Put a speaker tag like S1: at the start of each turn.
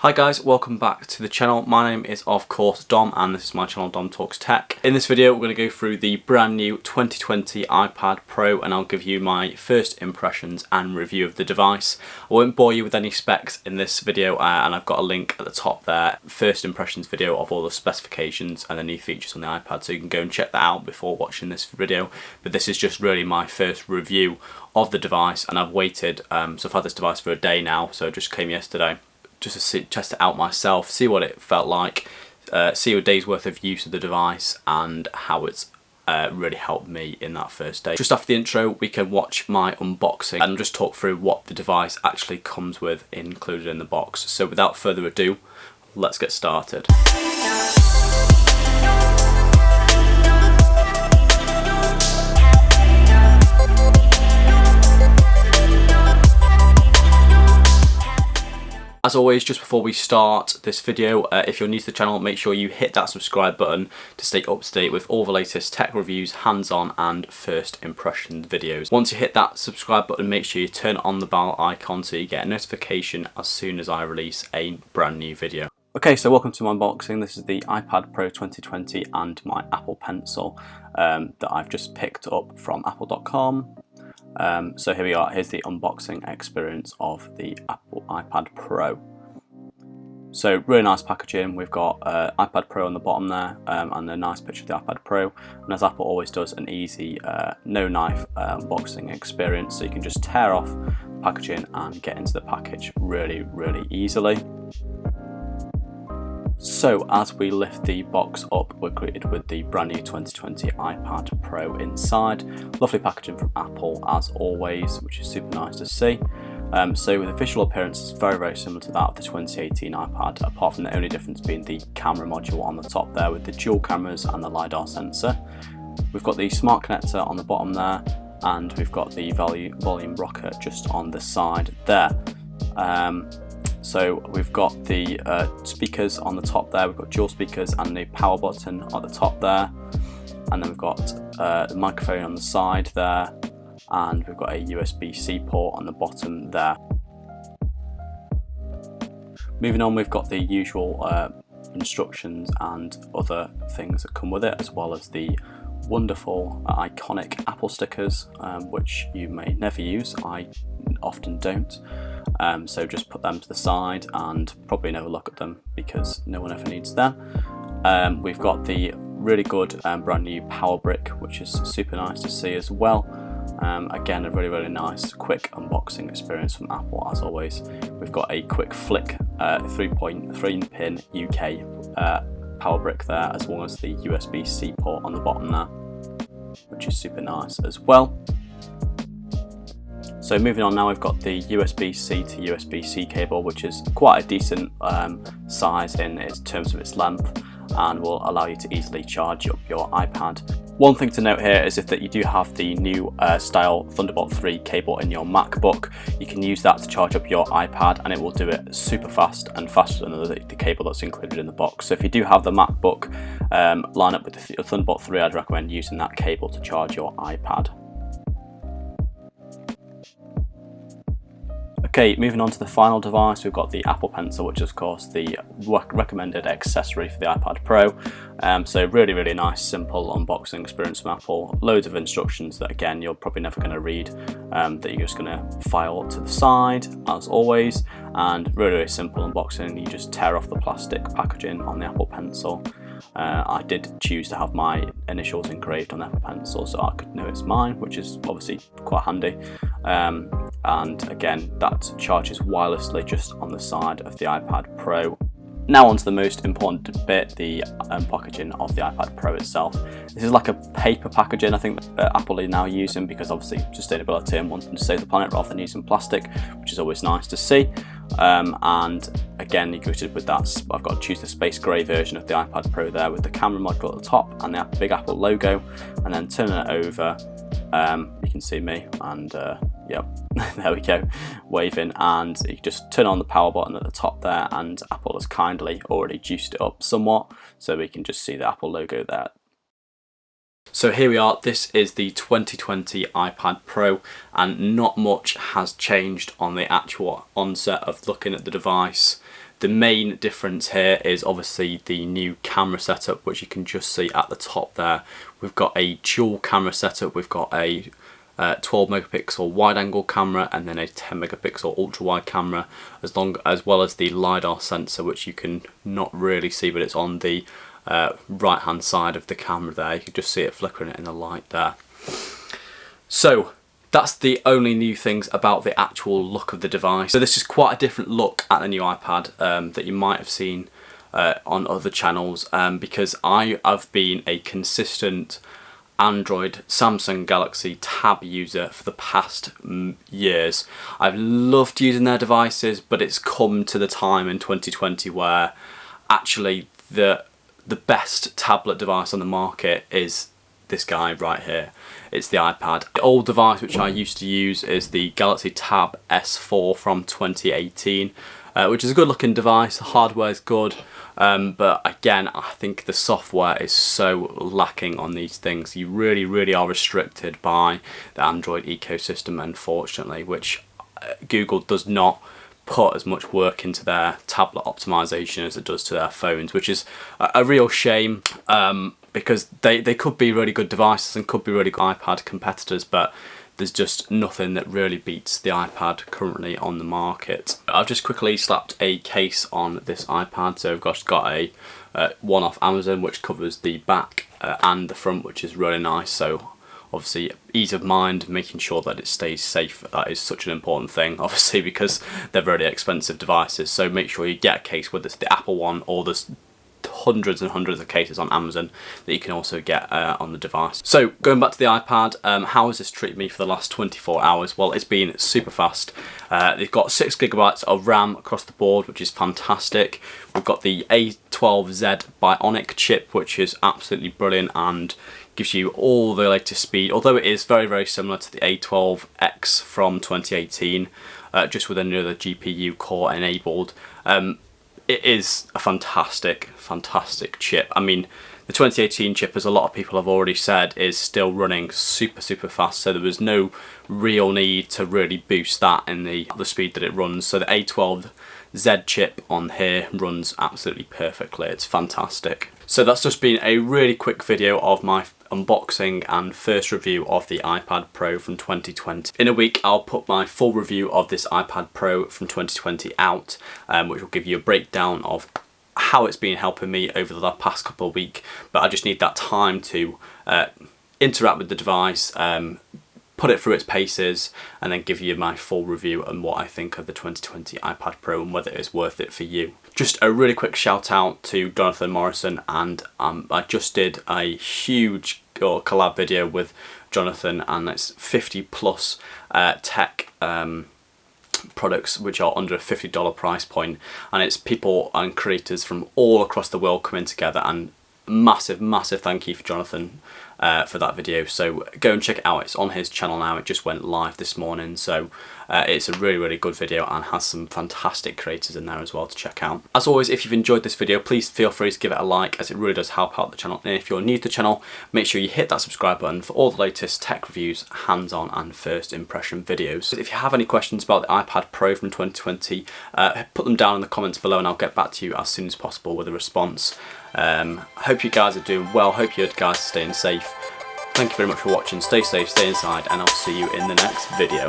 S1: Hi guys, welcome back to the channel. My name is of course Dom and this is my channel DomTalksTech. In this video we're going to go through the brand new 2020 iPad Pro and I'll give you my first impressions and review of the device. I won't bore you with any specs in this video and I've got a link at the top there, first impressions video of all the specifications and the new features on the iPad, so you can go and check that out before watching this video. But this is just really my first review of the device and I've waited, so I've had this device for a day now, so it just came yesterday. Just to test it out myself, see what it felt like, see a day's worth of use of the device and how it's really helped me in that first day. Just after the intro we can watch my unboxing and just talk through what the device actually comes with included in the box. So without further ado, let's get started. As always, just before we start this video, if you're new to the channel, make sure you hit that subscribe button to stay up to date with all the latest tech reviews, hands-on and first impression videos. Once you hit that subscribe button, make sure you turn on the bell icon so you get a notification as soon as I release a brand new video. Okay, so welcome to my unboxing. This is the iPad Pro 2020 and my Apple Pencil that I've just picked up from apple.com. So here we are, here's the unboxing experience of the Apple iPad Pro. So really nice packaging, we've got iPad Pro on the bottom there and a nice picture of the iPad Pro, and as Apple always does, an easy no knife unboxing experience, so you can just tear off the packaging and get into the package really easily. So as we lift the box up, we're greeted with the brand new 2020 iPad Pro inside. Lovely packaging from Apple as always, which is super nice to see. So the visual appearance is very similar to that of the 2018 iPad, apart from the only difference being the camera module on the top there with the dual cameras and the LiDAR sensor. We've got the smart connector on the bottom there, and we've got the volume rocker just on the side there. So we've got the speakers on the top there, we've got dual speakers and the power button on the top there, and then we've got the microphone on the side there, and we've got a USB-C port on the bottom there. Moving on, we've got the usual instructions and other things that come with it, as well as the wonderful iconic Apple stickers, which you may never use. I often don't. So just put them to the side and probably never look at them because no one ever needs them. We've got the really good brand new power brick, which is super nice to see as well. Again, a really nice quick unboxing experience from Apple as always. We've got a quick flick 3.3 pin UK power brick there, as well as the USB-C port on the bottom there, which is super nice as well. So moving on now, we've got the USB-C to USB-C cable, which is quite a decent size in terms of its length and will allow you to easily charge up your iPad. One thing to note here is that you do have the new style Thunderbolt 3 cable in your MacBook. You can use that to charge up your iPad and it will do it super fast and faster than the cable that's included in the box. So if you do have the MacBook line up with the Thunderbolt 3, I'd recommend using that cable to charge your iPad. Okay, moving on to the final device, we've got the Apple Pencil, which is of course the recommended accessory for the iPad Pro. So really nice, simple unboxing experience from Apple. Loads of instructions that again you're probably never going to read, that you're just going to file to the side as always, and really simple unboxing. You just tear off the plastic packaging on the Apple Pencil. I did choose to have my initials engraved on the Apple Pencil so I could know it's mine, which is obviously quite handy. And again, that charges wirelessly just on the side of the iPad Pro. Now onto the most important bit, the packaging of the iPad Pro itself. This is like a paper packaging, I think Apple are now using, because obviously sustainability and wanting to save the planet rather than using plastic, which is always nice to see. And again, you greeted with that, I've got to choose the space grey version of the iPad Pro there with the camera module at the top and the big Apple logo, and then turning it over, you can see me and yep, there we go, waving, and you just turn on the power button at the top there, and Apple has kindly already juiced it up somewhat so we can just see the Apple logo there. So here we are, this is the 2020 iPad Pro, and not much has changed on the actual onset of looking at the device. The main difference here is obviously the new camera setup, which you can just see at the top there. We've got a dual camera setup. We've got a 12 megapixel wide angle camera and then a 10 megapixel ultra wide camera, as well as the LiDAR sensor, which you can not really see, but it's on the right hand side of the camera there. You can just see it flickering in the light there. So that's the only new things about the actual look of the device. So this is quite a different look at the new iPad that you might have seen on other channels, because I have been a consistent Android Samsung Galaxy Tab user for the past years. I've loved using their devices, but it's come to the time in 2020 where actually the best tablet device on the market is this guy right here. It's the iPad. The old device which I used to use is the Galaxy Tab S4 from 2018, which is a good looking device. The hardware is good, but again, I think the software is so lacking on these things. You really are restricted by the Android ecosystem, unfortunately, which Google does not put as much work into their tablet optimization as it does to their phones, which is a real shame, because they could be really good devices and could be really good iPad competitors, but there's just nothing that really beats the iPad currently on the market. I've just quickly slapped a case on this iPad, so I've got a one off Amazon which covers the back and the front, which is really nice. So obviously ease of mind, making sure that it stays safe, that is such an important thing, obviously, because they're very expensive devices. So make sure you get a case, whether it's the Apple one or there's hundreds and hundreds of cases on Amazon that you can also get on the device. So going back to the iPad, how has this treated me for the last 24 hours? Well, it's been super fast. They've got 6 gigabytes of RAM across the board, which is fantastic. We've got the A12Z Bionic chip, which is absolutely brilliant and gives you all the latest speed, although it is very similar to the A12X from 2018, just with another GPU core enabled. It is a fantastic chip. I mean, the 2018 chip, as a lot of people have already said, is still running super fast, so there was no real need to really boost that in the speed that it runs. So the A12Z chip on here runs absolutely perfectly. It's fantastic. So that's just been a really quick video of my unboxing and first review of the iPad Pro from 2020. In a week I'll put my full review of this iPad Pro from 2020 out, which will give you a breakdown of how it's been helping me over the past couple of weeks, but I just need that time to interact with the device, put it through its paces, and then give you my full review on what I think of the 2020 iPad Pro and whether it's worth it for you. Just a really quick shout out to Jonathan Morrison, and I just did a huge collab video with Jonathan, and it's 50 plus tech products which are under a $50 price point, and it's people and creators from all across the world coming together, and massive thank you for Jonathan for that video. So go and check it out. It's on his channel now. It just went live this morning, so it's a really good video and has some fantastic creators in there as well to check out. As always, if you've enjoyed this video, please feel free to give it a like, as it really does help out the channel. And if you're new to the channel, make sure you hit that subscribe button for all the latest tech reviews, hands-on and first impression videos. If you have any questions about the iPad Pro from 2020, put them down in the comments below and I'll get back to you as soon as possible with a response. Hope you guys are doing well, hope you guys are staying safe. Thank you very much for watching, stay safe, stay inside, and I'll see you in the next video.